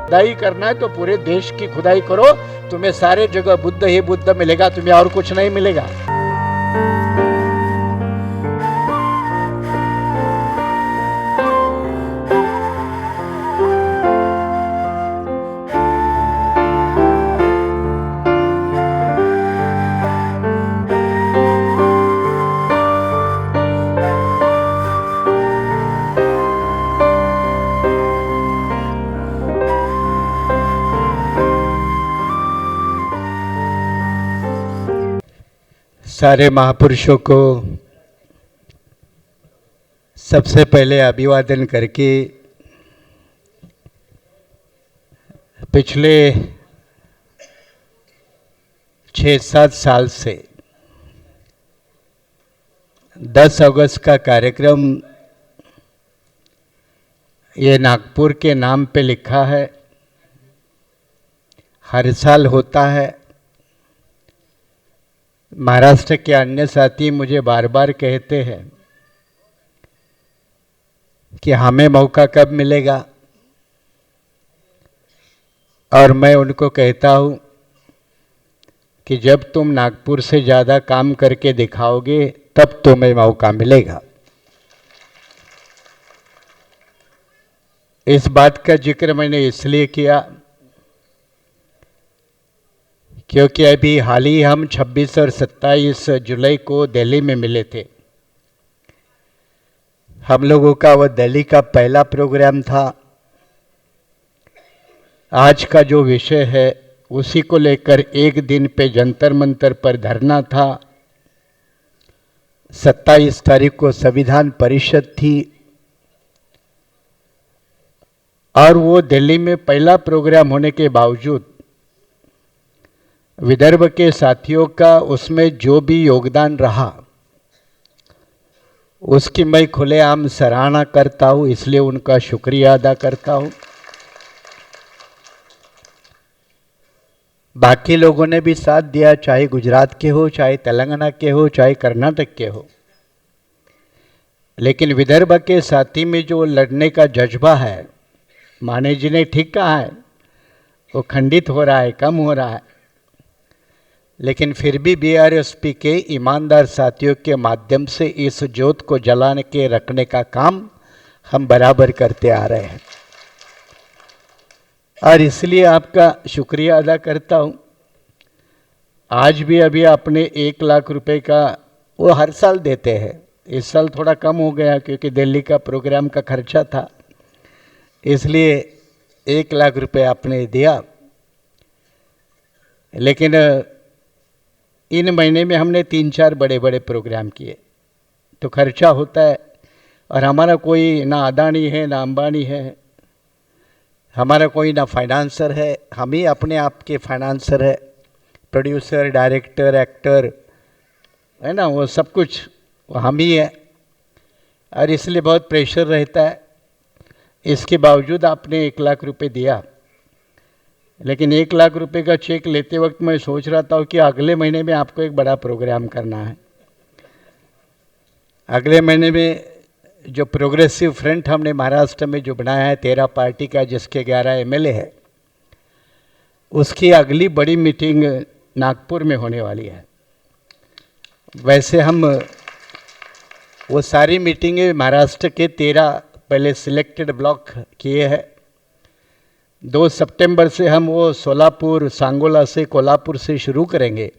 खुदाई करना है तो पूरे देश की खुदाई करो, तुम्हें सारे जगह बुद्ध ही बुद्ध मिलेगा, तुम्हें और कुछ नहीं मिलेगा। सारे महापुरुषों को सबसे पहले अभिवादन करके पिछले 6-7 साल से 10 अगस्त का कार्यक्रम ये नागपुर के नाम पे लिखा है, हर साल होता है। महाराष्ट्र के अन्य साथी मुझे बार बार कहते हैं कि हमें मौका कब मिलेगा, और मैं उनको कहता हूं कि जब तुम नागपुर से ज़्यादा काम करके दिखाओगे तब तुम्हें मौका मिलेगा। इस बात का जिक्र मैंने इसलिए किया क्योंकि अभी हाल ही हम 26 और 27 जुलाई को दिल्ली में मिले थे। हम लोगों का वह दिल्ली का पहला प्रोग्राम था। आज का जो विषय है उसी को लेकर एक दिन पे जंतर मंतर पर धरना था। 27 तारीख को संविधान परिषद थी और वो दिल्ली में पहला प्रोग्राम होने के बावजूद विदर्भ के साथियों का उसमें जो भी योगदान रहा उसकी मैं खुलेआम सराहना करता हूँ, इसलिए उनका शुक्रिया अदा करता हूँ। बाकी लोगों ने भी साथ दिया, चाहे गुजरात के हो, चाहे तेलंगाना के हो, चाहे कर्नाटक के हो, लेकिन विदर्भ के साथी में जो लड़ने का जज्बा है, माने जी ने ठीक कहा है, वो खंडित हो रहा है, कम हो रहा है, लेकिन फिर भी बीआरएसपी के ईमानदार साथियों के माध्यम से इस ज्योत को जलाने के रखने का काम हम बराबर करते आ रहे हैं और इसलिए आपका शुक्रिया अदा करता हूं। आज भी अभी आपने 1 लाख रुपए का, वो हर साल देते हैं, इस साल थोड़ा कम हो गया क्योंकि दिल्ली का प्रोग्राम का खर्चा था, इसलिए 1 लाख रुपए आपने दिया। लेकिन इन महीने में हमने 3-4 बड़े बड़े प्रोग्राम किए, तो खर्चा होता है। और हमारा कोई ना अदानी है ना अंबानी है, हमारा कोई ना फाइनेंसर है, हम ही अपने आप के फाइनेंसर है, प्रोड्यूसर, डायरेक्टर, एक्टर है ना, वो सब कुछ वो हम ही है और इसलिए बहुत प्रेशर रहता है। इसके बावजूद आपने 1 लाख रुपए दिया, लेकिन 1 लाख रुपए का चेक लेते वक्त मैं सोच रहा था कि अगले महीने में आपको एक बड़ा प्रोग्राम करना है। अगले महीने में जो प्रोग्रेसिव फ्रंट हमने महाराष्ट्र में जो बनाया है 13 पार्टी का, जिसके 11 एमएलए है, उसकी अगली बड़ी मीटिंग नागपुर में होने वाली है। वैसे हम वो सारी मीटिंगें महाराष्ट्र के 13 पहले सिलेक्टेड ब्लॉक किए हैं। 2 सितंबर से हम वो सोलापुर, सांगोला से, कोल्हापुर से शुरू करेंगे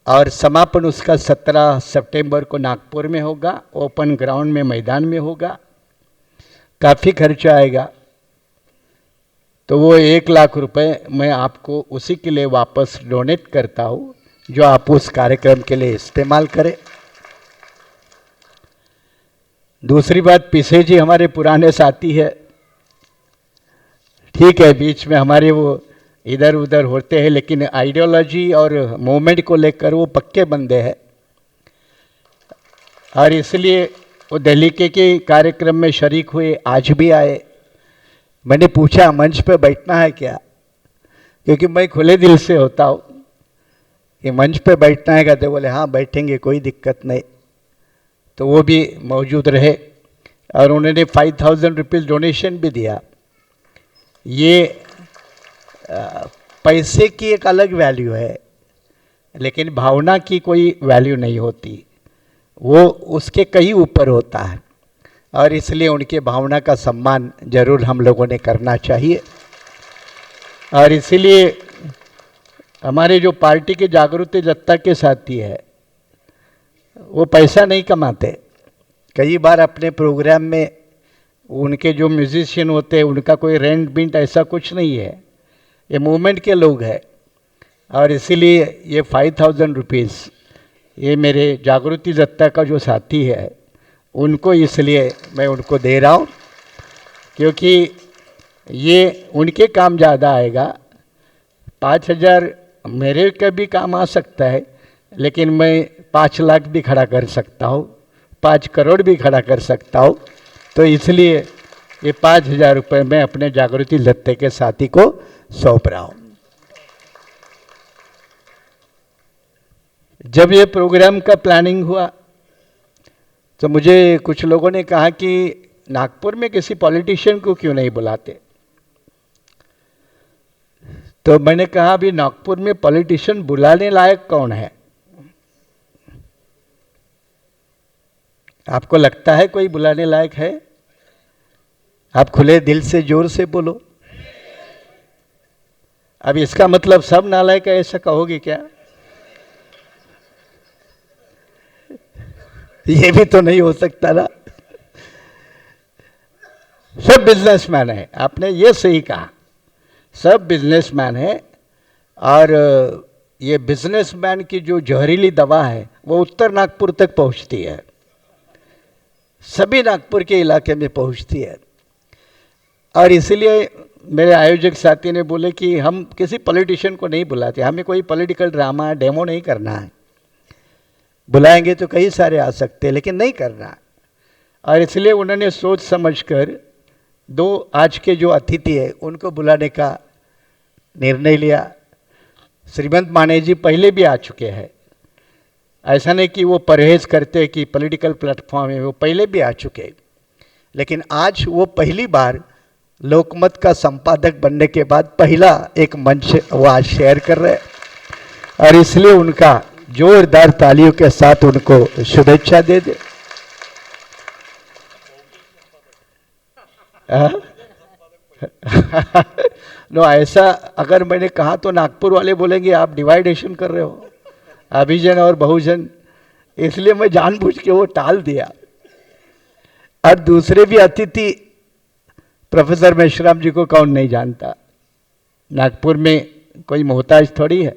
और समापन उसका 17 सितंबर को नागपुर में होगा, ओपन ग्राउंड में, मैदान में होगा। काफ़ी खर्चा आएगा, तो वो 1 लाख रुपए मैं आपको उसी के लिए वापस डोनेट करता हूँ जो आप उस कार्यक्रम के लिए इस्तेमाल करें। दूसरी बात, पिसे जी हमारे पुराने साथी है, ठीक है, बीच में हमारे वो इधर उधर होते हैं, लेकिन आइडियोलॉजी और मूवमेंट को लेकर वो पक्के बंदे हैं और इसलिए वो दिल्ली के कार्यक्रम में शरीक हुए, आज भी आए। मैंने पूछा मंच पे बैठना है क्या, क्योंकि मैं खुले दिल से होता हूँ कि मंच पे बैठना है, कहते बोले हाँ बैठेंगे, कोई दिक्कत नहीं। तो वो भी मौजूद रहे और उन्होंने 5000 रुपीज़ डोनेशन भी दिया। ये पैसे की एक अलग वैल्यू है, लेकिन भावना की कोई वैल्यू नहीं होती, वो उसके कहीं ऊपर होता है। और इसलिए उनके भावना का सम्मान जरूर हम लोगों ने करना चाहिए। और इसीलिए हमारे जो पार्टी के जागृति जनता के साथी है, वो पैसा नहीं कमाते। कई बार अपने प्रोग्राम में उनके जो म्यूजिशियन होते हैं उनका कोई रेंट बिंट ऐसा कुछ नहीं है, ये मूवमेंट के लोग हैं। और इसीलिए ये 5000 रुपीज़ ये मेरे जागृति दत्ता का जो साथी है उनको इसलिए मैं उनको दे रहा हूँ, क्योंकि ये उनके काम ज़्यादा आएगा। 5000 मेरे का भी काम आ सकता है, लेकिन मैं 5 लाख भी खड़ा कर सकता हूँ, 5 करोड़ भी खड़ा कर सकता हूँ। तो इसलिए ये 5000 रुपये मैं अपने जागृति दत्ते के साथी को सौंप रहा हूँ। जब ये प्रोग्राम का प्लानिंग हुआ तो मुझे कुछ लोगों ने कहा कि नागपुर में किसी पॉलिटिशियन को क्यों नहीं बुलाते। तो मैंने कहा अभी नागपुर में पॉलिटिशियन बुलाने लायक कौन है? आपको लगता है कोई बुलाने लायक है? आप खुले दिल से जोर से बोलो। अब इसका मतलब सब नालायक है ऐसा कहोगे क्या? ये भी तो नहीं हो सकता ना। सब बिजनेसमैन है, आपने ये सही कहा, सब बिजनेसमैन है। और ये बिजनेसमैन की जो जहरीली दवा है वो उत्तर नागपुर तक पहुंचती है, सभी नागपुर के इलाके में पहुंचती है। और इसलिए मेरे आयोजक साथी ने बोले कि हम किसी पॉलिटिशियन को नहीं बुलाते, हमें कोई पॉलिटिकल ड्रामा डेमो नहीं करना है। बुलाएंगे तो कई सारे आ सकते हैं, लेकिन नहीं करना। और इसलिए उन्होंने सोच समझकर 2 आज के जो अतिथि है उनको बुलाने का निर्णय लिया। श्रीमंत माने जी पहले भी आ चुके हैं, ऐसा नहीं कि वो परहेज करते कि पॉलिटिकल प्लेटफॉर्म है, वो पहले भी आ चुके। लेकिन आज वो पहली बार लोकमत का संपादक बनने के बाद पहला एक मंच वो आज शेयर कर रहे हैं। और इसलिए उनका जोरदार तालियों के साथ उनको शुभेच्छा दे दे। नो, ऐसा अगर मैंने कहा तो नागपुर वाले बोलेंगे आप डिवाइडेशन कर रहे हो, अभिजन और बहुजन, इसलिए मैं जानबूझ के वो टाल दिया। और दूसरे भी अतिथि प्रोफेसर मेश्राम जी को कौन नहीं जानता, नागपुर में कोई मोहताज थोड़ी है,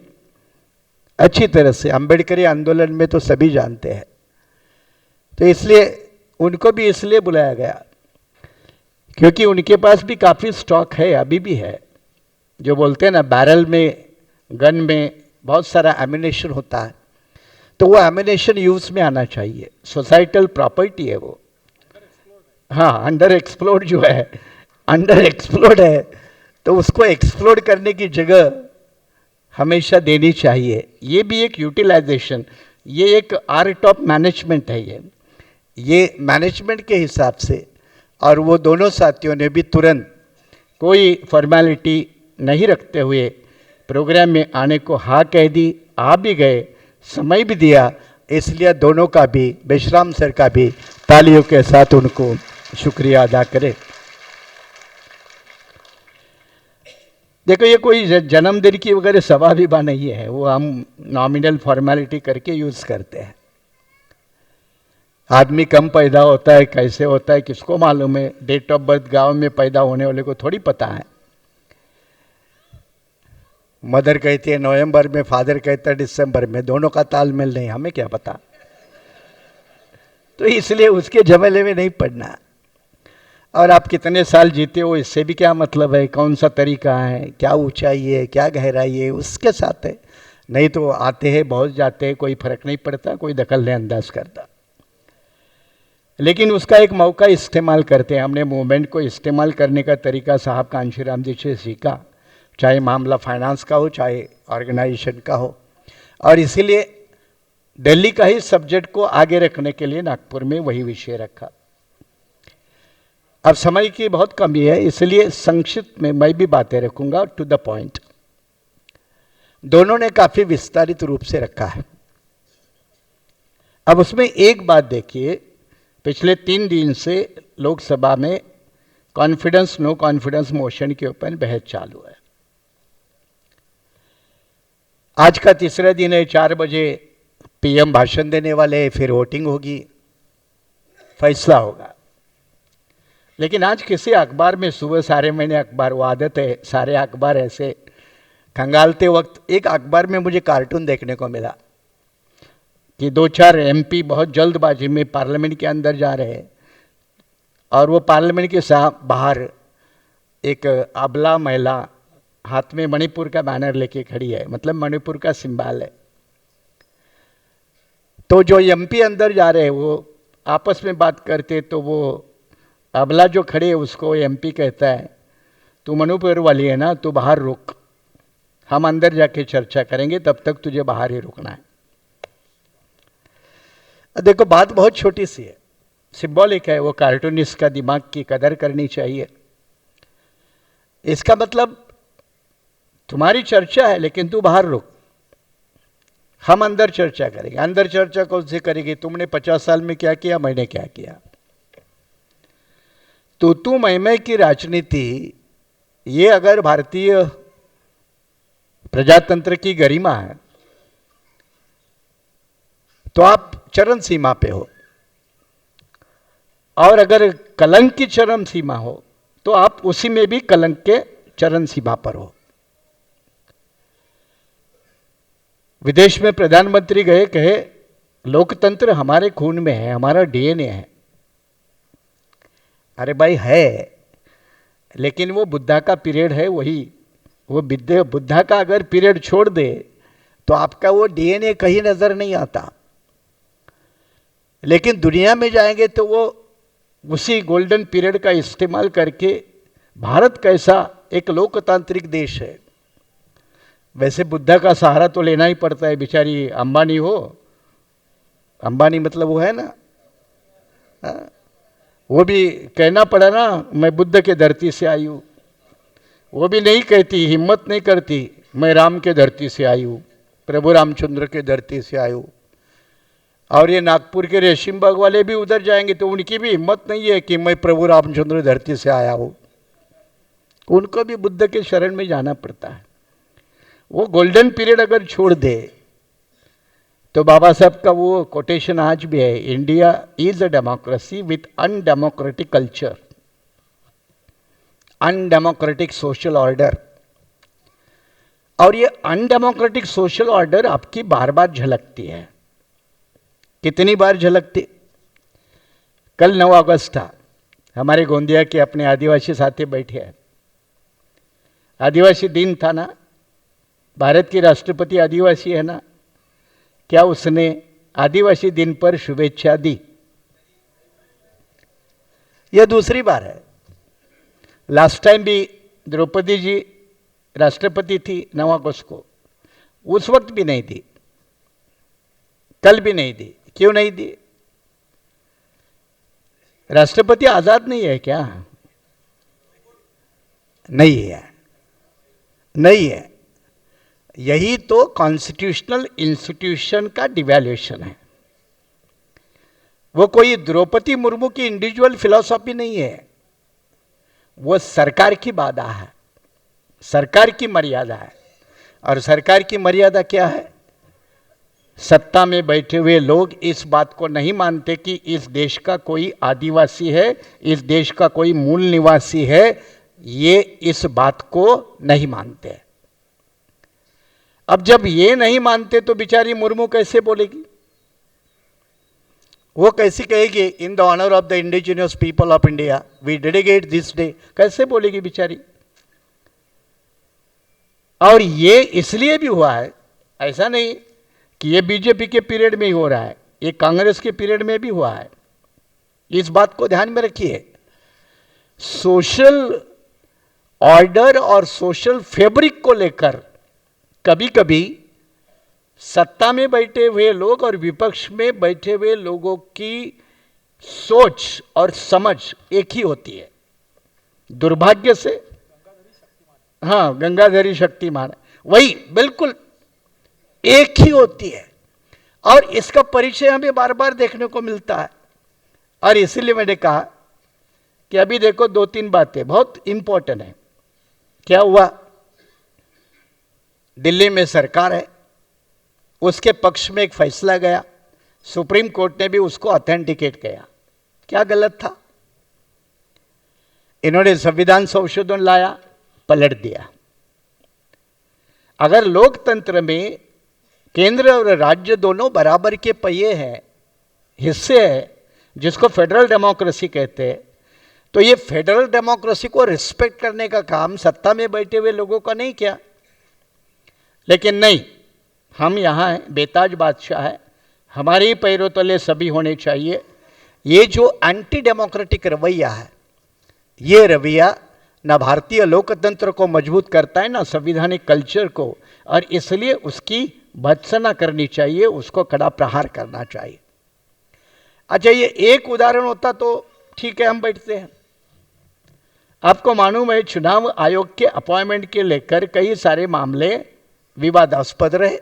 अच्छी तरह से अंबेडकरी आंदोलन में तो सभी जानते हैं। तो इसलिए उनको भी इसलिए बुलाया गया क्योंकि उनके पास भी काफ़ी स्टॉक है, अभी भी है। जो बोलते हैं ना बैरल में, गन में बहुत सारा एमिनेशन होता है, तो वो एमिनेशन यूज में आना चाहिए, सोसाइटल प्रॉपर्टी है वो। हाँ, अंडर एक्सप्लोर जो है, अंडर एक्सप्लोर है, तो उसको एक्सप्लोर करने की जगह हमेशा देनी चाहिए। ये भी एक यूटिलाइजेशन, ये एक आर्ट ऑफ मैनेजमेंट है। ये मैनेजमेंट के हिसाब से। और वो दोनों साथियों ने भी तुरंत कोई फॉर्मेलिटी नहीं रखते हुए प्रोग्राम में आने को हाँ कह दी, आ भी गए, समय भी दिया। इसलिए दोनों का भी, मेश्राम सर का भी तालियों के साथ उनको शुक्रिया अदा करें। देखो, ये कोई जन्मदिन की वगैरह सभा विभा नहीं है, वो हम नॉमिनल फॉर्मेलिटी करके यूज़ करते हैं। आदमी कम पैदा होता है, कैसे होता है किसको मालूम है? डेट ऑफ बर्थ गांव में पैदा होने वाले को थोड़ी पता है। मदर कहती है नवंबर में, फादर कहता है दिसंबर में, दोनों का तालमेल नहीं, हमें क्या पता। तो इसलिए उसके झमेले में नहीं पड़ना। और आप कितने साल जीते हो इससे भी क्या मतलब है, कौन सा तरीका है, क्या ऊंचाई है, क्या गहराई है, उसके साथ है। नहीं तो आते हैं बहुत जाते हैं, कोई फर्क नहीं पड़ता, कोई दखल नहीं अंदाज करता। लेकिन उसका एक मौका इस्तेमाल करते हैं। हमने मूवमेंट को इस्तेमाल करने का तरीका साहब कांशीराम जी से सीखा, चाहे मामला फाइनेंस का हो, चाहे ऑर्गेनाइजेशन का हो। और इसीलिए दिल्ली का ही सब्जेक्ट को आगे रखने के लिए नागपुर में वही विषय रखा। अब समय की बहुत कमी है, इसलिए संक्षिप्त में मैं भी बातें रखूंगा, टू द पॉइंट। दोनों ने काफी विस्तारित रूप से रखा है। अब उसमें एक बात देखिए, पिछले 3 दिन से लोकसभा में कॉन्फिडेंस नो कॉन्फिडेंस मोशन के ऊपर बहस चालू है। आज का तीसरा दिन है, 4 बजे पीएम भाषण देने वाले हैं, फिर वोटिंग होगी, फैसला होगा। लेकिन आज किसी अखबार में सुबह सारे महीने अखबार, वो आदत है सारे अखबार ऐसे खंगालते वक्त, एक अखबार में मुझे कार्टून देखने को मिला कि 2-4 एमपी बहुत जल्दबाजी में पार्लियामेंट के अंदर जा रहे हैं और वो पार्लियामेंट के बाहर एक अबला महिला हाथ में मणिपुर का बैनर लेके खड़ी है, मतलब मणिपुर का सिंबल है। तो जो एमपी अंदर जा रहे हैं वो आपस में बात करते, तो वो अबला जो खड़े है उसको एमपी कहता है, तू मणिपुर वाली है ना, तू बाहर रुक, हम अंदर जाके चर्चा करेंगे, तब तक तुझे बाहर ही रुकना है। देखो बात बहुत छोटी सी है, सिंबॉलिक है, वो कार्टूनिस्ट का दिमाग की कदर करनी चाहिए। इसका मतलब तुम्हारी चर्चा है लेकिन तू बाहर रुक, हम अंदर चर्चा करेंगे। अंदर चर्चा कौन सी करेगी? तुमने 50 साल में क्या किया, मैंने क्या किया। तू मैं की राजनीति, ये अगर भारतीय प्रजातंत्र की गरिमा है तो आप चरम सीमा पे हो, और अगर कलंक की चरम सीमा हो तो आप उसी में भी कलंक के चरम सीमा पर हो। विदेश में प्रधानमंत्री गए, कहे लोकतंत्र हमारे खून में है, हमारा डीएनए है। अरे भाई है, लेकिन वो बुद्धा का पीरियड है, वही वो बुद्धा का अगर पीरियड छोड़ दे तो आपका वो डीएनए कहीं नजर नहीं आता। लेकिन दुनिया में जाएंगे तो वो उसी गोल्डन पीरियड का इस्तेमाल करके, भारत कैसा एक लोकतांत्रिक देश है, वैसे बुद्धा का सहारा तो लेना ही पड़ता है। बेचारी अंबानी हो, अंबानी मतलब वो है ना, वो भी कहना पड़ा ना, मैं बुद्ध के धरती से आई हूँ। वो भी नहीं कहती, हिम्मत नहीं करती, मैं राम के धरती से आई हूँ, प्रभु रामचंद्र के धरती से आई हूँ। और ये नागपुर के रेशीम बाग वाले भी उधर जाएंगे तो उनकी भी हिम्मत नहीं है कि मैं प्रभु रामचंद्र धरती से आया हूँ, उनको भी बुद्ध के शरण में जाना पड़ता है। वो गोल्डन पीरियड अगर छोड़ दे तो बाबा साहब का वो कोटेशन आज भी है, India is a democracy with undemocratic culture, undemocratic social order. और ये अनडेमोक्रेटिक सोशल ऑर्डर आपकी बार बार झलकती है। कितनी बार झलकती? कल 9 अगस्त था, हमारे गोंदिया के अपने आदिवासी साथी बैठे हैं, आदिवासी दिन था ना, भारत की राष्ट्रपति आदिवासी है ना, क्या उसने आदिवासी दिन पर शुभेच्छा दी? यह दूसरी बार है। लास्ट टाइम भी द्रौपदी जी राष्ट्रपति थी 9 अगस्त को, उस वक्त भी नहीं दी, कल भी नहीं दी। क्यों नहीं दी? राष्ट्रपति आजाद नहीं है क्या? नहीं है, नहीं है। यही तो कॉन्स्टिट्यूशनल इंस्टीट्यूशन का डिवैल्यूएशन है। वो कोई द्रौपदी मुर्मू की इंडिविजुअल फिलॉसफी नहीं है, वो सरकार की बाधा है, सरकार की मर्यादा है। और सरकार की मर्यादा क्या है? सत्ता में बैठे हुए लोग इस बात को नहीं मानते कि इस देश का कोई आदिवासी है, इस देश का कोई मूल निवासी है, ये इस बात को नहीं मानते। अब जब ये नहीं मानते तो बेचारी मुर्मू कैसे बोलेगी? वो कैसी कहेगी, in the honour of the indigenous people of India we dedicate this day? कैसे बोलेगी बेचारी? और ये इसलिए भी हुआ है, ऐसा नहीं कि ये बीजेपी के पीरियड में ही हो रहा है, ये कांग्रेस के पीरियड में भी हुआ है। इस बात को ध्यान में रखिए। सोशल ऑर्डर और सोशल फैब्रिक को लेकर कभी कभी सत्ता में बैठे हुए लोग और विपक्ष में बैठे हुए लोगों की सोच और समझ एक ही होती है। दुर्भाग्य से, हाँ, गंगाधरी शक्तिमान, वही बिल्कुल एक ही होती है। और इसका परिचय हमें बार बार देखने को मिलता है। और इसीलिए मैंने कहा कि अभी देखो, दो तीन बातें बहुत इंपॉर्टेंट है। क्या हुआ, दिल्ली में सरकार है, उसके पक्ष में एक फैसला गया, सुप्रीम कोर्ट ने भी उसको ऑथेंटिकेट किया। क्या गलत था? इन्होंने संविधान संशोधन लाया, पलट दिया। अगर लोकतंत्र में केंद्र और राज्य दोनों बराबर के पहिए हैं, हिस्से हैं, जिसको फेडरल डेमोक्रेसी कहते हैं, तो ये फेडरल डेमोक्रेसी को रिस्पेक्ट करने का काम सत्ता में बैठे हुए लोगों का नहीं किया। लेकिन नहीं, हम यहाँ हैं, बेताज बादशाह है, हमारे ही पैरों तले सभी होने चाहिए। ये जो एंटी डेमोक्रेटिक रवैया है, ये रवैया ना भारतीय लोकतंत्र को मजबूत करता है, ना संवैधानिक कल्चर को, और इसलिए उसकी भत्सना करनी चाहिए, उसको कड़ा प्रहार करना चाहिए। अच्छा, ये एक उदाहरण होता तो ठीक है, हम बैठते हैं। आपको मालूम है, चुनाव आयोग के अपॉइंटमेंट के लेकर कई सारे मामले विवादास्पद रहे।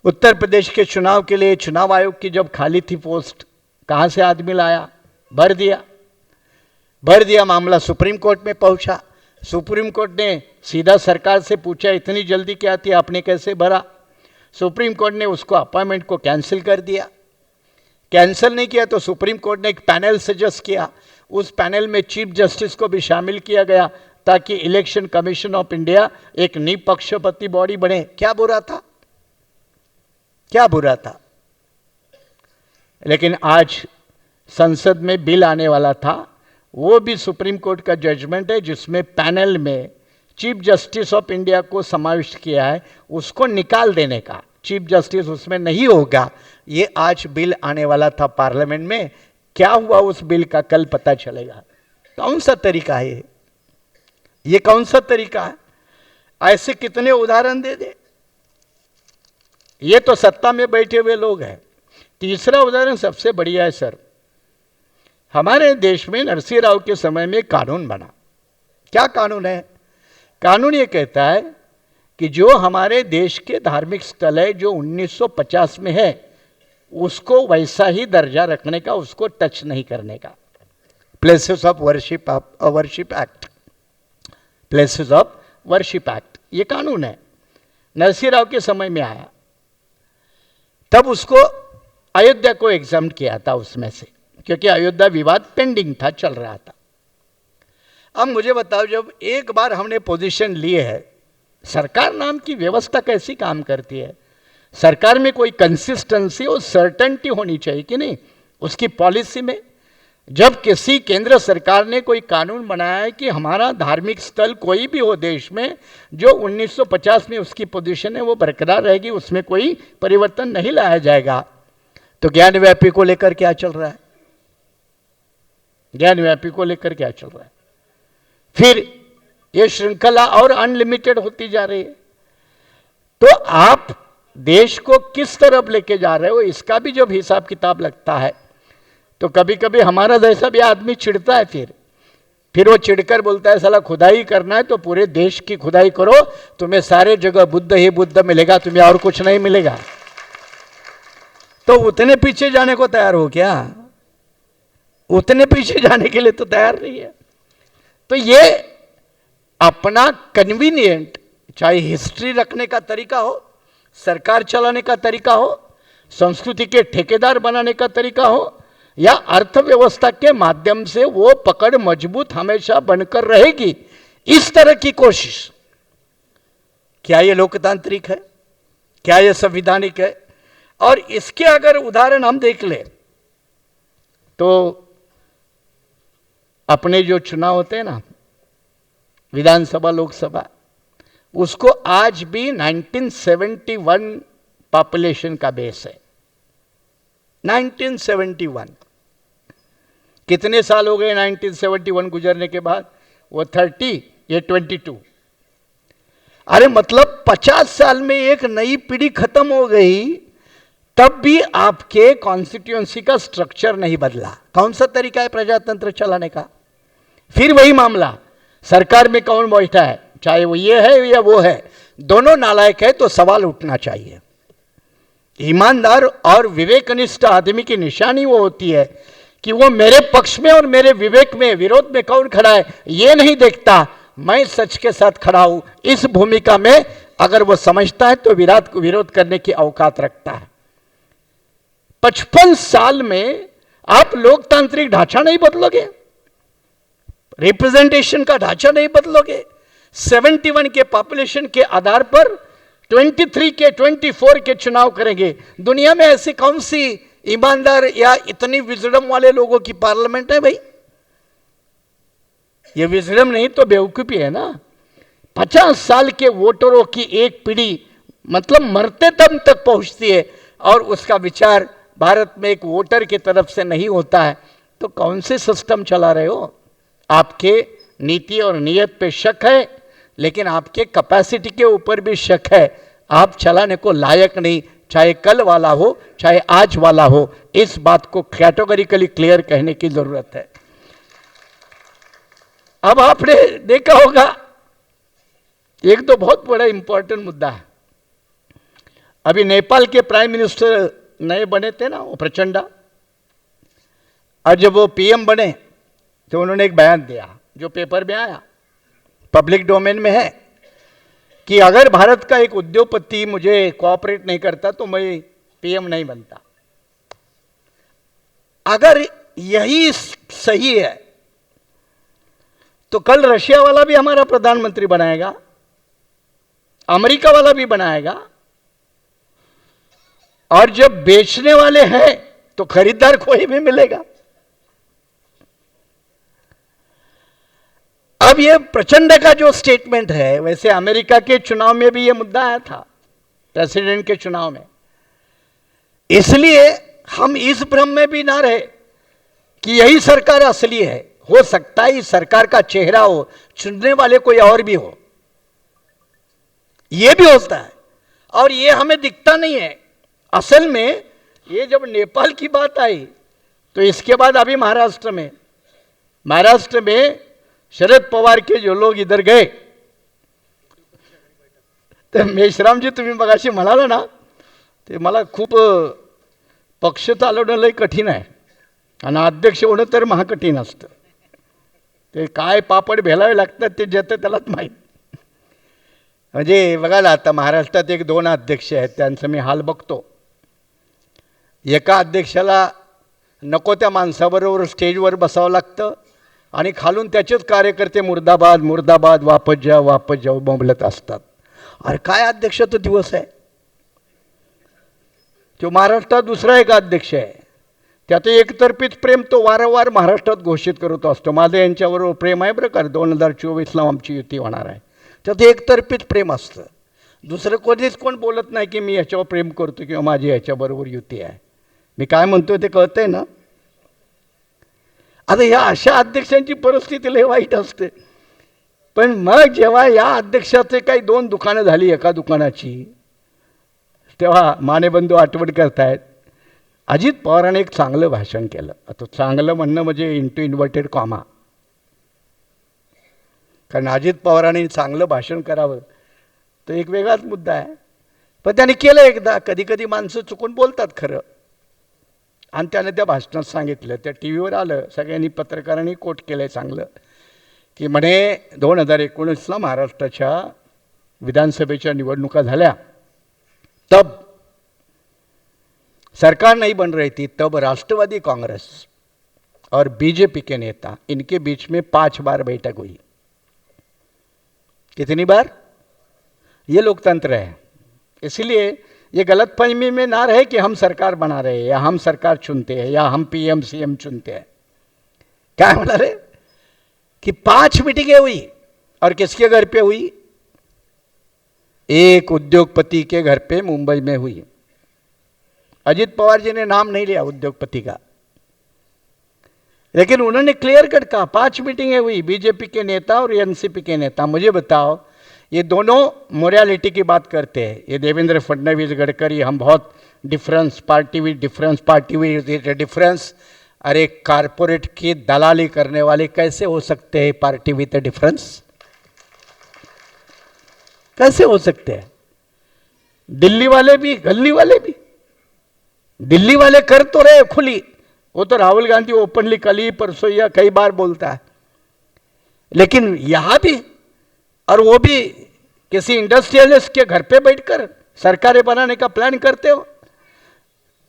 उत्तर प्रदेश के चुनाव के लिए चुनाव आयोग की जब खाली थी पोस्ट, कहां से आदमी लाया, भर दिया, मामला सुप्रीम कोर्ट में पहुंचा। सुप्रीम कोर्ट ने सीधा सरकार से पूछा, इतनी जल्दी क्या थी, आपने कैसे भरा? सुप्रीम कोर्ट ने उसको अपॉइंटमेंट को कैंसिल कर दिया। कैंसिल नहीं किया तो सुप्रीम कोर्ट ने एक पैनल सजेस्ट किया, उस पैनल में चीफ जस्टिस को भी शामिल किया गया, ताकि इलेक्शन कमीशन ऑफ इंडिया एक निपक्षपाती बॉडी बने। क्या बुरा था? क्या बुरा था? लेकिन आज संसद में बिल आने वाला था, वो भी सुप्रीम कोर्ट का जजमेंट है, जिसमें पैनल में चीफ जस्टिस ऑफ इंडिया को समाविष्ट किया है, उसको निकाल देने का, चीफ जस्टिस उसमें नहीं होगा। ये आज बिल आने वाला था पार्लियामेंट में। क्या हुआ उस बिल का, कल पता चलेगा। कौन सा तरीका है ये कौन सा तरीका है? ऐसे कितने उदाहरण दे दे। ये तो सत्ता में बैठे हुए लोग हैं। तीसरा उदाहरण सबसे बढ़िया है सर। हमारे देश में नरसिंह राव के समय में कानून बना। क्या कानून है? कानून ये कहता है कि जो हमारे देश के धार्मिक स्थल है, जो 1950 में है, उसको वैसा ही दर्जा रखने का, उसको टच नहीं करने का। Places of worship act, places of worship act, ये कानून है। नरसिंह राव के समय में आया, तब उसको अयोध्या को एग्जाम किया था उसमें से, क्योंकि अयोध्या विवाद पेंडिंग था, चल रहा था। अब मुझे बताओ, जब एक बार हमने पोजीशन लिए है, सरकार नाम की व्यवस्था कैसी काम करती है? सरकार में कोई कंसिस्टेंसी और सर्टेनिटी होनी चाहिए कि नहीं उसकी पॉलिसी में। जब किसी केंद्र सरकार ने कोई कानून बनाया है कि हमारा धार्मिक स्थल कोई भी हो देश में, जो 1950 में उसकी पोजीशन है वो बरकरार रहेगी, उसमें कोई परिवर्तन नहीं लाया जाएगा, तो ज्ञानव्यापी को लेकर क्या चल रहा है? ज्ञानव्यापी को लेकर क्या चल रहा है? फिर ये श्रृंखला और अनलिमिटेड होती जा रही है। तो आप देश को किस तरफ लेके जा रहे हो, इसका भी जब हिसाब किताब लगता है, तो कभी कभी हमारा जैसा भी आदमी चिढ़ता है। फिर वो चिढ़कर बोलता है, साला खुदाई करना है तो पूरे देश की खुदाई करो, तुम्हें सारे जगह बुद्ध ही बुद्ध मिलेगा, तुम्हें और कुछ नहीं मिलेगा। तो उतने पीछे जाने को तैयार हो क्या? उतने पीछे जाने के लिए तो तैयार नहीं है। तो ये अपना कन्वीनियंट, चाहे हिस्ट्री रखने का तरीका हो, सरकार चलाने का तरीका हो, संस्कृति के ठेकेदार बनाने का तरीका हो, या अर्थव्यवस्था के माध्यम से वो पकड़ मजबूत हमेशा बनकर रहेगी, इस तरह की कोशिश, क्या ये लोकतांत्रिक है? क्या ये संवैधानिक है? और इसके अगर उदाहरण हम देख ले तो अपने जो चुनाव होते हैं ना, विधानसभा लोकसभा, उसको आज भी 1971 पॉपुलेशन का बेस है। 1971 कितने साल हो गए 1971 गुजरने के बाद? वो 30, ये 22। अरे मतलब 50 साल में एक नई पीढ़ी खत्म हो गई, तब भी आपके कॉन्स्टिट्यूएंसी का स्ट्रक्चर नहीं बदला। कौन सा तरीका है प्रजातंत्र चलाने का? फिर वही मामला, सरकार में कौन बैठा है, चाहे वो ये है या वो है, दोनों नालायक है तो सवाल उठना चाहिए। ईमानदार और विवेकनिष्ठ आदमी की निशानी वो होती है कि वो मेरे पक्ष में और मेरे विवेक में विरोध में कौन खड़ा है ये नहीं देखता, मैं सच के साथ खड़ा हूं, इस भूमिका में अगर वो समझता है तो विरोध करने की औकात रखता है। 55 साल में आप लोकतांत्रिक ढांचा नहीं बदलोगे, रिप्रेजेंटेशन का ढांचा नहीं बदलोगे। 71 के पॉपुलेशन के आधार पर 23 के 24 के चुनाव करेंगे। दुनिया में ऐसी कौन सी ईमानदार या इतनी विजडम वाले लोगों की पार्लियामेंट है भाई? ये विजडम नहीं तो बेवकूफी है ना। 50 साल के वोटरों की एक पीढ़ी मतलब मरते दम तक पहुंचती है और उसका विचार भारत में एक वोटर की तरफ से नहीं होता है, तो कौन से सिस्टम चला रहे हो? आपके नीति और नियत पे शक है, लेकिन आपके कैपेसिटी के ऊपर भी शक है। आप चलाने को लायक नहीं, चाहे कल वाला हो चाहे आज वाला हो, इस बात को कैटेगोरिकली क्लियर कहने की जरूरत है। अब आपने देखा होगा एक तो बहुत बड़ा इंपॉर्टेंट मुद्दा है, अभी नेपाल के प्राइम मिनिस्टर नए बने थे ना, वो प्रचंडा, और जब वो पीएम बने तो उन्होंने एक बयान दिया जो पेपर में आया, पब्लिक डोमेन में है, कि अगर भारत का एक उद्योगपति मुझे कोऑपरेट नहीं करता तो मैं पीएम नहीं बनता। अगर यही सही है तो कल रशिया वाला भी हमारा प्रधानमंत्री बनाएगा, अमेरिका वाला भी बनाएगा, और जब बेचने वाले हैं तो खरीदार कोई भी मिलेगा। अब ये प्रचंड का जो स्टेटमेंट है, वैसे अमेरिका के चुनाव में भी ये मुद्दा आया था, प्रेसिडेंट के चुनाव में, इसलिए हम इस भ्रम में भी ना रहे कि यही सरकार असली है। हो सकता है इस सरकार का चेहरा हो, चुनने वाले कोई और भी हो, यह भी होता है, और ये हमें दिखता नहीं है। असल में ये जब नेपाल की बात आई तो इसके बाद अभी महाराष्ट्र में शरद पवार के जो लोग इधर गए, तर मेश्रामजी तुम्ही मगाशी म्हणाला ना, ते मला खूप पक्ष चालवणं लय कठीण आहे आणि अध्यक्ष होणं तर महाकठीण असतं। ते काय पापड भेलावे लागतात ते ज्याचं त्यालाच माहीत। म्हणजे बघा ना, आता महाराष्ट्रात एक 2 अध्यक्ष आहेत, त्यांचं मी हाल बघतो। एका अध्यक्षाला नको त्या माणसाबरोबर स्टेजवर बसावं लागतं आणि खालून त्याचेच कार्यकर्ते मुर्दाबाद मुर्दाबाद वापस जाओ बोंबलत असतात। अरे काय अध्यक्षाचा दिवस आहे तो? महाराष्ट्रात दुसरा एक अध्यक्ष आहे, त्याचं एकतर्फीच प्रेम तो वारंवार महाराष्ट्रात घोषित करत असतो। माझं यांच्याबरोबर प्रेम आहे बरं का, 2024ला आमची युती होणार आहे, त्याचं एकतर्फीच प्रेम असतं। दुसरं कोण बोलत नाही की मी याच्यावर प्रेम करतो किंवा माझी याच्याबरोबर युती आहे। मी काय म्हणतोय ते कळतंय ना? आता या अशा अध्यक्षांची परिस्थिती लय वाईट असते। पण मग जेव्हा या अध्यक्षाचे काही 2 दुकानं झाली एका दुकानाची, तेव्हा मानेबंधू आठवण करतायत अजित पवारांनी एक चांगलं भाषण केलं। आता चांगलं म्हणणं म्हणजे इंटू इन्व्हर्टेड कॉमा, कारण अजित पवारांनी चांगलं भाषण करावं तो एक वेगळाच मुद्दा आहे, पण त्याने केलं एकदा। कधी कधी माणसं चुकून बोलतात खरं, आणि त्याने त्या भाषणात सांगितलं, त्या टीव्हीवर आलं, सगळ्यांनी पत्रकारांनी कोट केलंय चांगलं, की म्हणे 2019ला महाराष्ट्राच्या विधानसभेच्या निवडणुका झाल्या, तब सरकार नहीं बन रही थी, तब राष्ट्रवादी कांग्रेस और बीजेपी के नेता इनके बीच में 5 बार बैठक हुई। कितनी बार? ये लोकतंत्र है। इसलिए ये गलतफहमी में ना रहे कि हम सरकार बना रहे हैं या हम सरकार चुनते हैं या हम पीएम सीएम चुनते हैं। क्या बोला रहे कि 5 मीटिंगें हुई, और किसके घर पे हुई? एक उद्योगपति के घर पे मुंबई में हुई। अजित पवार जी ने नाम नहीं लिया उद्योगपति का, लेकिन उन्होंने क्लियर कट कहा 5 मीटिंगें हुई, बीजेपी के नेता और एनसीपी के नेता। मुझे बताओ, ये दोनों मोरालिटी की बात करते हैं, ये देवेंद्र फडणवीस गडकरी, हम बहुत डिफरेंस पार्टी विद डिफरेंस, अरे कारपोरेट की दलाली करने वाले कैसे हो सकते हैं पार्टी विद डिफरेंस? कैसे हो सकते हैं? दिल्ली वाले भी, गल्ली वाले भी, दिल्ली वाले कर तो रहे खुली, वो तो राहुल गांधी ओपनली कल ही परसों या कई बार बोलता है, लेकिन यहां भी, और वो भी किसी इंडस्ट्रियलिस्ट के घर पे बैठकर सरकारें बनाने का प्लान करते हो,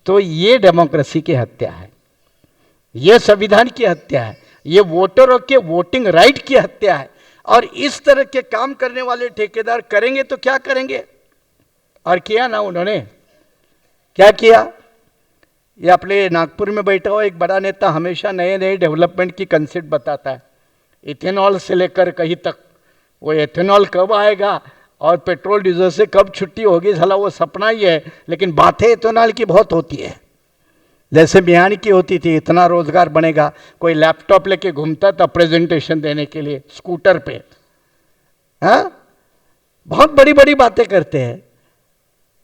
तो ये डेमोक्रेसी की हत्या है, ये संविधान की हत्या है, ये वोटरों के वोटिंग राइट की हत्या है। और इस तरह के काम करने वाले ठेकेदार करेंगे तो क्या करेंगे? और किया ना उन्होंने, क्या किया? ये अपने नागपुर में बैठा हुआ एक बड़ा नेता हमेशा नए नए डेवलपमेंट की कंसेप्ट बताता है, इथेनॉल से लेकर कहीं तक, वो इथेनॉल कब आएगा और पेट्रोल डीजल से कब छुट्टी होगी, साला वो सपना ही है, लेकिन बातें इथेनॉल की बहुत होती है। जैसे बिहान की होती थी, इतना रोजगार बनेगा, कोई लैपटॉप लेके घूमता था प्रेजेंटेशन देने के लिए स्कूटर पे, हाँ, बहुत बड़ी बड़ी बातें करते हैं।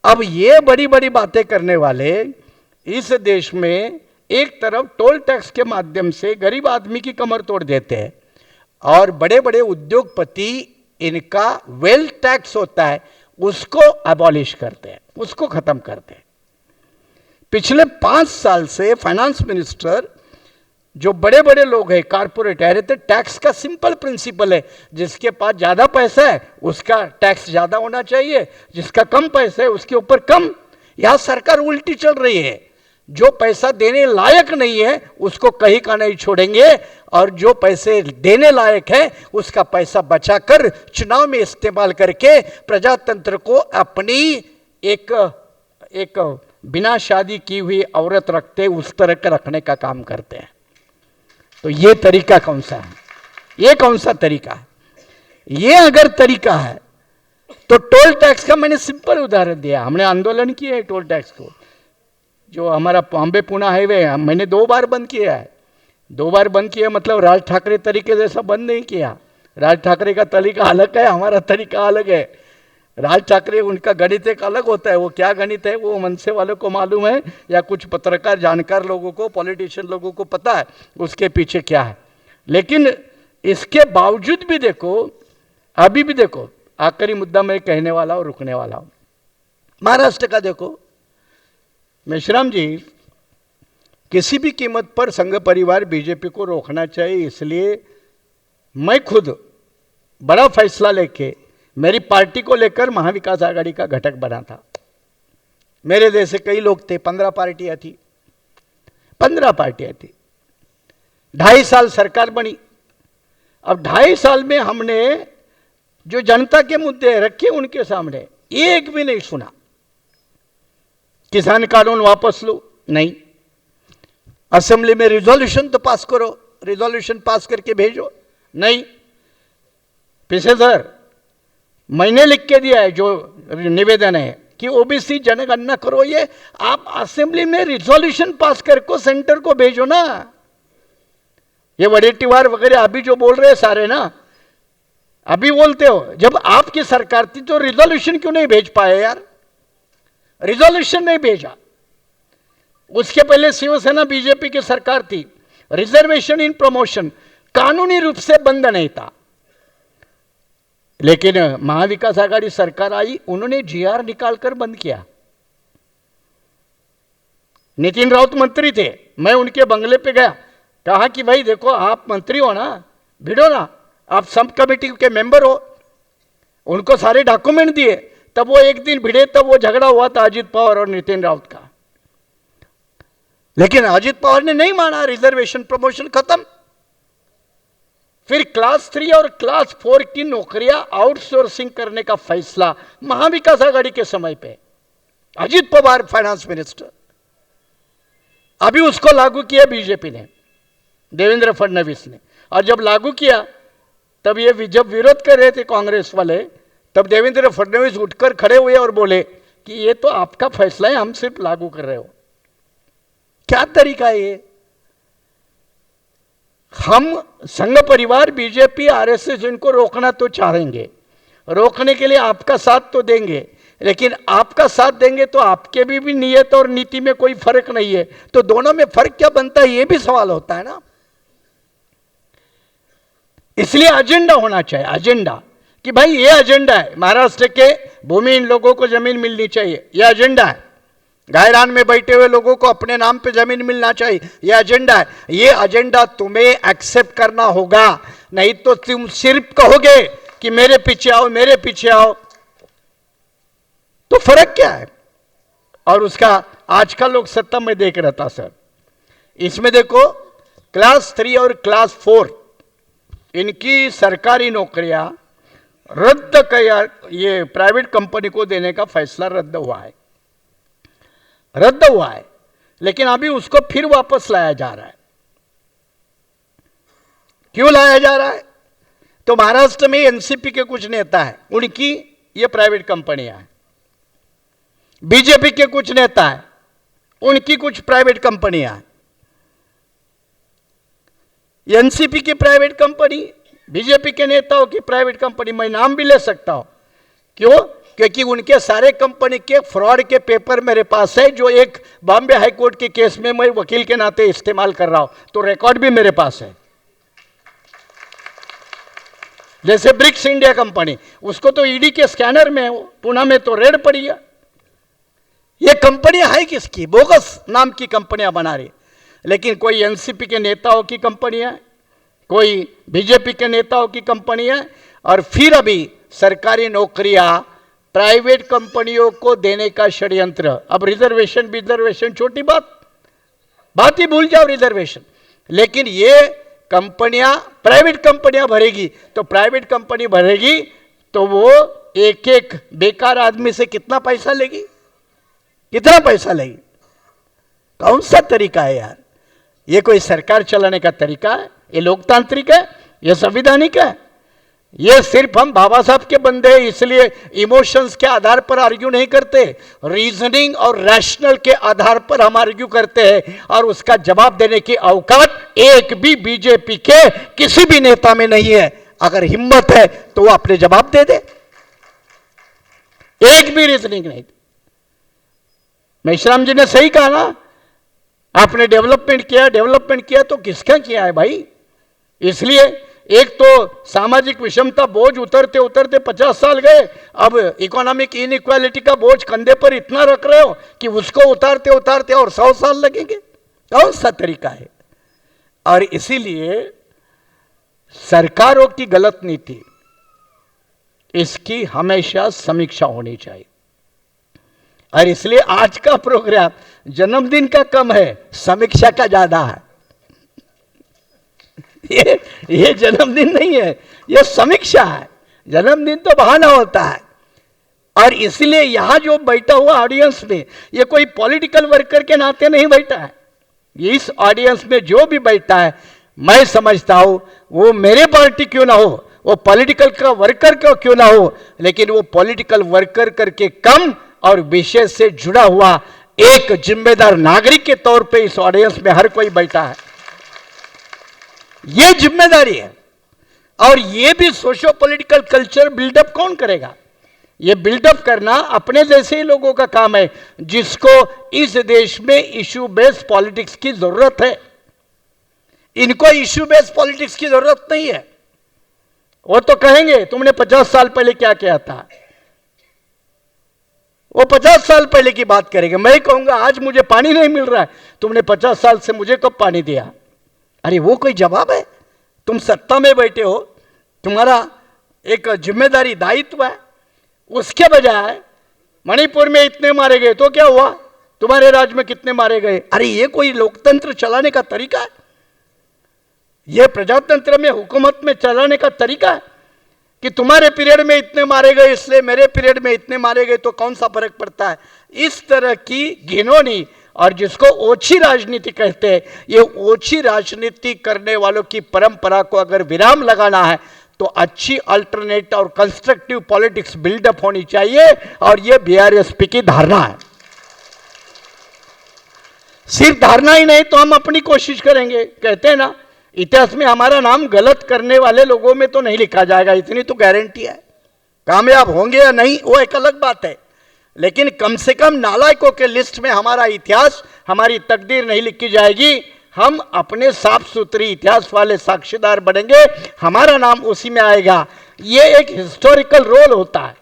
अब ये बड़ी बड़ी बातें करने वाले इस देश में एक तरफ टोल टैक्स के माध्यम से गरीब आदमी की कमर तोड़ देते हैं, और बड़े बड़े उद्योगपति इनका वेल्थ टैक्स होता है उसको अबॉलिश करते हैं, उसको खत्म करते हैं। पिछले 5 साल से फाइनेंस मिनिस्टर जो बड़े बड़े लोग हैं कारपोरेट कह रहे थे टैक्स का सिंपल प्रिंसिपल है, जिसके पास ज्यादा पैसा है उसका टैक्स ज्यादा होना चाहिए, जिसका कम पैसा है उसके ऊपर कम। यहां सरकार उल्टी चल रही है, जो पैसा देने लायक नहीं है उसको कहीं का नहीं छोड़ेंगे, और जो पैसे देने लायक है उसका पैसा बचाकर चुनाव में इस्तेमाल करके प्रजातंत्र को अपनी एक बिना शादी की हुई औरत रखते उस तरह का रखने का काम करते हैं। तो ये तरीका कौन सा है? ये कौन सा तरीका है? ये अगर तरीका है तो टोल टैक्स का मैंने सिंपल उदाहरण दिया, हमने आंदोलन किया है टोल टैक्स को। जो हमारा बॉम्बे पुणे हाईवे मैंने 2 बार बंद किया है, 2 बार बंद किया मतलब राज ठाकरे तरीके जैसा बंद नहीं किया। राज ठाकरे का तरीका अलग है, हमारा तरीका अलग है। राज ठाकरे उनका गणित एक अलग होता है, वो क्या गणित है वो मनसे वालों को मालूम है, या कुछ पत्रकार जानकार लोगों को, पॉलिटिशियन लोगों को पता है उसके पीछे क्या है। लेकिन इसके बावजूद भी देखो, अभी भी देखो, आखिरी मुद्दा मैं कहने वाला हूं, रुकने वाला हूं। महाराष्ट्र का देखो, मेश्राम जी, किसी भी कीमत पर संघ परिवार बीजेपी को रोकना चाहिए, इसलिए मैं खुद बड़ा फैसला लेके मेरी पार्टी को लेकर महाविकास आघाड़ी का घटक बना था। मेरे जैसे कई लोग थे, 15 पार्टियां थी, 15 पार्टियां थी। 2.5 साल सरकार बनी। अब 2.5 साल में हमने जो जनता के मुद्दे रखे उनके सामने एक भी नहीं सुना। किसान कानून वापस लो, नहीं। असेंबली में रिजोल्यूशन तो पास करो, रिजोल्यूशन पास करके भेजो, नहीं। पिछले सर मैंने लिख के दिया है जो निवेदन है कि ओबीसी जनगणना करो, ये आप असेंबली में रिजोल्यूशन पास करके सेंटर को भेजो ना। ये वडेट्टीवार वगैरह अभी जो बोल रहे हैं सारे ना, अभी बोलते हो, जब आपकी सरकार थी तो रिजोल्यूशन क्यों नहीं भेज पाए यार? रिजोल्यूशन नहीं भेजा। उसके पहले शिवसेना बीजेपी की सरकार थी, रिजर्वेशन इन प्रमोशन कानूनी रूप से बंद नहीं था, लेकिन महाविकास आघाड़ी सरकार आई, उन्होंने जीआर निकालकर बंद किया। नितिन राउत मंत्री थे, मैं उनके बंगले पे गया, कहा कि भाई देखो आप मंत्री हो ना, भिड़ो ना, आप सब कमेटी के मेंबर हो। उनको सारे डॉक्यूमेंट दिए, तब वो एक दिन भिड़े, तब वो झगड़ा हुआ था अजित पवार और नितिन राउत का। लेकिन अजित पवार ने नहीं माना, रिजर्वेशन प्रमोशन खत्म। फिर क्लास 3 और क्लास 4 की नौकरियां आउटसोर्सिंग करने का फैसला महाविकास आघाड़ी के समय पे, अजित पवार फाइनेंस मिनिस्टर, अभी उसको लागू किया बीजेपी ने, देवेंद्र फडणवीस ने। और जब लागू किया तब ये जब विरोध कर रहे थे कांग्रेस वाले, तब देवेंद्र फडणवीस उठकर खड़े हुए और बोले कि ये तो आपका फैसला है, हम सिर्फ लागू कर रहे हो। क्या तरीका है ये? हम संघ परिवार बीजेपी आरएसएस इनको रोकना तो चाहेंगे, रोकने के लिए आपका साथ तो देंगे, लेकिन आपका साथ देंगे तो आपके भी नीयत और नीति में कोई फर्क नहीं है, तो दोनों में फर्क क्या बनता है, ये भी सवाल होता है ना। इसलिए एजेंडा होना चाहिए, एजेंडा कि भाई ये एजेंडा है, महाराष्ट्र के भूमिहीन लोगों को जमीन मिलनी चाहिए, ये एजेंडा है। गायरान में बैठे हुए लोगों को अपने नाम पे जमीन मिलना चाहिए, ये एजेंडा है। ये एजेंडा तुम्हें एक्सेप्ट करना होगा, नहीं तो तुम सिर्फ कहोगे कि मेरे पीछे आओ, मेरे पीछे आओ, तो फर्क क्या है। और उसका आज का लोग सत्ता में देख रहा था सर, इसमें देखो क्लास 3 और क्लास 4 इनकी सरकारी नौकरियां रद्द किया, ये प्राइवेट कंपनी को देने का फैसला रद्द हुआ है, रद्द हुआ है। लेकिन अभी उसको फिर वापस लाया जा रहा है। क्यों लाया जा रहा है? तो महाराष्ट्र में एनसीपी के कुछ नेता है, उनकी ये प्राइवेट कंपनियां हैं। बीजेपी के कुछ नेता है, उनकी कुछ प्राइवेट कंपनियां हैं। एनसीपी की प्राइवेट कंपनी, बीजेपी के नेताओं की प्राइवेट कंपनी, मैं नाम भी ले सकता हूं। क्यों? क्योंकि उनके सारे कंपनी के फ्रॉड के पेपर मेरे पास है, जो एक बॉम्बे हाई कोर्ट के केस में मैं वकील के नाते इस्तेमाल कर रहा हूं, तो रिकॉर्ड भी मेरे पास है। जैसे ब्रिक्स इंडिया कंपनी, उसको तो ईडी के स्कैनर में, पुणे में तो रेड पड़ी है। ये कंपनियां है किसकी? बोगस नाम की कंपनियां बना रही, लेकिन कोई एनसीपी के नेताओं की कंपनी है, कोई बीजेपी के नेताओं की कंपनी है, और फिर अभी सरकारी नौकरियां प्राइवेट कंपनियों को देने का षड्यंत्र। अब रिजर्वेशन छोटी बात ही भूल जाओ रिजर्वेशन, लेकिन ये कंपनियां, प्राइवेट कंपनियां भरेगी, तो प्राइवेट कंपनी भरेगी तो वो एक एक बेकार आदमी से कितना पैसा लेगी, कितना पैसा लेगी? कौन सा तरीका है यार? ये कोई सरकार चलाने का तरीका है? ये लोकतांत्रिक है? ये संवैधानिक है? ये सिर्फ हम बाबा साहब के बंदे हैं इसलिए इमोशंस के आधार पर आर्ग्यू नहीं करते, रीजनिंग और रैशनल के आधार पर हम आर्ग्यू करते हैं, और उसका जवाब देने की औकात एक भी बीजेपी के किसी भी नेता में नहीं है। अगर हिम्मत है तो वो अपने जवाब दे दे, एक भी रीजनिंग नहीं। मेश्राम जी ने सही कहा ना, आपने डेवलपमेंट किया तो किसका किया है भाई? इसलिए एक तो सामाजिक विषमता बोझ उतरते उतरते 50 साल गए, अब इकोनॉमिक इनइक्वालिटी का बोझ कंधे पर इतना रख रहे हो कि उसको उतारते उतारते और 100 साल लगेंगे। कौन सा तरीका है? और इसीलिए सरकारों की गलत नीति, इसकी हमेशा समीक्षा होनी चाहिए। और इसलिए आज का प्रोग्राम जन्मदिन का कम है, समीक्षा का ज्यादा है। ये जन्मदिन नहीं है, ये समीक्षा है। जन्मदिन तो बहाना होता है। और इसलिए यहां जो बैठा हुआ ऑडियंस में, ये कोई पॉलिटिकल वर्कर के नाते नहीं बैठा है। इस ऑडियंस में जो भी बैठा है, मैं समझता हूं वो मेरे पार्टी क्यों ना हो, वो पॉलिटिकल का वर्कर क्यों ना हो, लेकिन वो पॉलिटिकल वर्कर करके कम और विषय से जुड़ा हुआ एक जिम्मेदार नागरिक के तौर पे इस ऑडियंस में हर कोई बैठा है। यह जिम्मेदारी है। और यह भी सोशो पॉलिटिकल कल्चर बिल्डअप कौन करेगा? यह बिल्डअप करना अपने जैसे ही लोगों का काम है, जिसको इस देश में इश्यू बेस्ड पॉलिटिक्स की जरूरत है। इनको इश्यू बेस्ड पॉलिटिक्स की जरूरत नहीं है। वो तो कहेंगे तुमने 50 साल पहले क्या किया था, वो 50 साल पहले की बात करेंगे। मैं कहूंगा आज मुझे पानी नहीं मिल रहा है, तुमने 50 साल से मुझे कब पानी दिया? अरे वो कोई जवाब है? तुम सत्ता में बैठे हो, तुम्हारा एक जिम्मेदारी दायित्व है। उसके बजाय मणिपुर में इतने मारे गए तो क्या हुआ, तुम्हारे राज्य में कितने मारे गए? अरे ये कोई लोकतंत्र चलाने का तरीका है? ये प्रजातंत्र में हुकूमत में चलाने का तरीका है कि तुम्हारे पीरियड में इतने मारे गए इसलिए मेरे पीरियड में इतने मारे गए तो कौन सा फर्क पड़ता है? इस तरह की घिनौनी, और जिसको ओछी राजनीति कहते हैं, ये ओछी राजनीति करने वालों की परंपरा को अगर विराम लगाना है तो अच्छी अल्टरनेट और कंस्ट्रक्टिव पॉलिटिक्स बिल्डअप होनी चाहिए। और ये बीआरएसपी की धारणा है। सिर्फ धारणा ही नहीं तो हम अपनी कोशिश करेंगे। कहते हैं ना, इतिहास में हमारा नाम गलत करने वाले लोगों में तो नहीं लिखा जाएगा, इतनी तो गारंटी है। कामयाब होंगे या नहीं वो एक अलग बात है, लेकिन कम से कम नालायकों के लिस्ट में हमारा इतिहास, हमारी तकदीर नहीं लिखी जाएगी। हम अपने साफ सुथरी इतिहास वाले साक्षीदार बनेंगे, हमारा नाम उसी में आएगा। ये एक हिस्टोरिकल रोल होता है।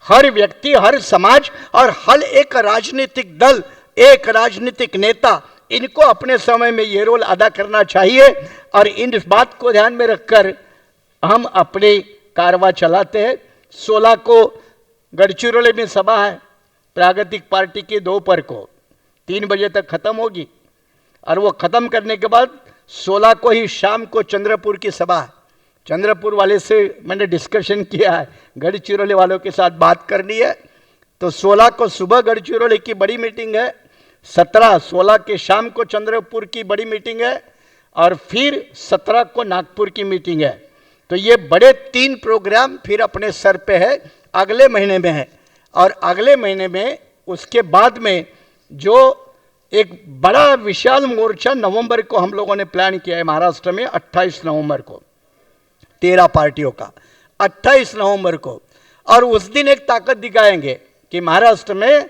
हर व्यक्ति, हर समाज और हर एक राजनीतिक दल, एक राजनीतिक नेता, इनको अपने समय में ये रोल अदा करना चाहिए। और इन बात को ध्यान में रखकर हम अपनी कारवां चलाते हैं। 16 को गढ़चिरौली में सभा है प्रागतिक पार्टी की, दोपहर को 3 बजे तक खत्म होगी और वो खत्म करने के बाद 16 को ही शाम को चंद्रपुर की सभा है। चंद्रपुर वाले से मैंने डिस्कशन किया है, गढ़चिरौली वालों के साथ बात करनी है। तो 16 को सुबह गढ़चिरौली की बड़ी मीटिंग है, 16 के शाम को चंद्रपुर की बड़ी मीटिंग है और फिर 17 को नागपुर की मीटिंग है। तो ये बड़े 3 प्रोग्राम फिर अपने सर पे है, अगले महीने में है। और अगले महीने में उसके बाद में जो एक बड़ा विशाल मोर्चा नवंबर को हम लोगों ने प्लान किया है महाराष्ट्र में, 28 नवंबर को, 13 पार्टियों का 28 नवंबर को। और उस दिन एक ताकत दिखाएंगे कि महाराष्ट्र में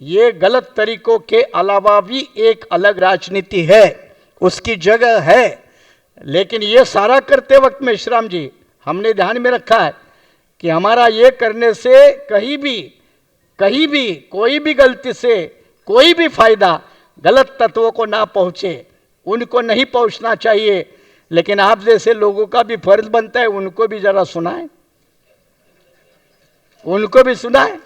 ये गलत तरीकों के अलावा भी एक अलग राजनीति है, उसकी जगह है। लेकिन ये सारा करते वक्त मेश्राम जी, हमने ध्यान में रखा है कि हमारा ये करने से कहीं भी कोई भी गलती से कोई भी फायदा गलत तत्वों को ना पहुंचे, उनको नहीं पहुंचना चाहिए। लेकिन आप जैसे लोगों का भी फर्ज बनता है उनको भी जरा सुनाएं, उनको भी सुनाएं।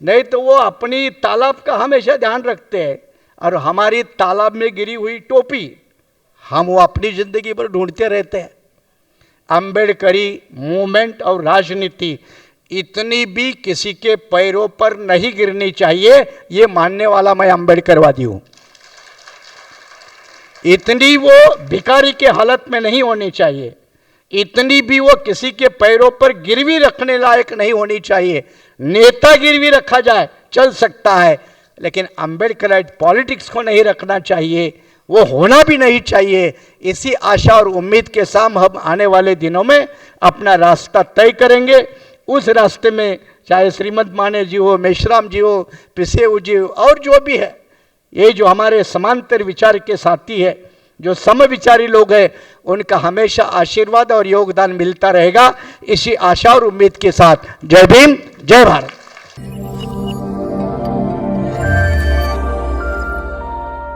नहीं तो वो अपनी तालाब का हमेशा ध्यान रखते हैं और हमारी तालाब में गिरी हुई टोपी हम वो अपनी जिंदगी पर ढूंढते रहते हैं। अम्बेडकरी मूवमेंट और राजनीति इतनी भी किसी के पैरों पर नहीं गिरनी चाहिए, ये मानने वाला मैं अम्बेडकरवादी हूं। इतनी वो भिखारी के हालत में नहीं होनी चाहिए, इतनी भी वो किसी के पैरों पर गिरवी रखने लायक नहीं होनी चाहिए। नेता गिरवी रखा जाए चल सकता है, लेकिन अम्बेडकराइट पॉलिटिक्स को नहीं रखना चाहिए, वो होना भी नहीं चाहिए। इसी आशा और उम्मीद के साथ हम आने वाले दिनों में अपना रास्ता तय करेंगे। उस रास्ते में चाहे श्रीमद माने जी हो, मेश्राम जी हो, पिसेऊ जी हो और जो भी है, ये जो हमारे समांतर विचार के साथी है, जो समविचारी लोग हैं, उनका हमेशा आशीर्वाद और योगदान मिलता रहेगा। इसी आशा और उम्मीद के साथ जय भीम, जय भारत।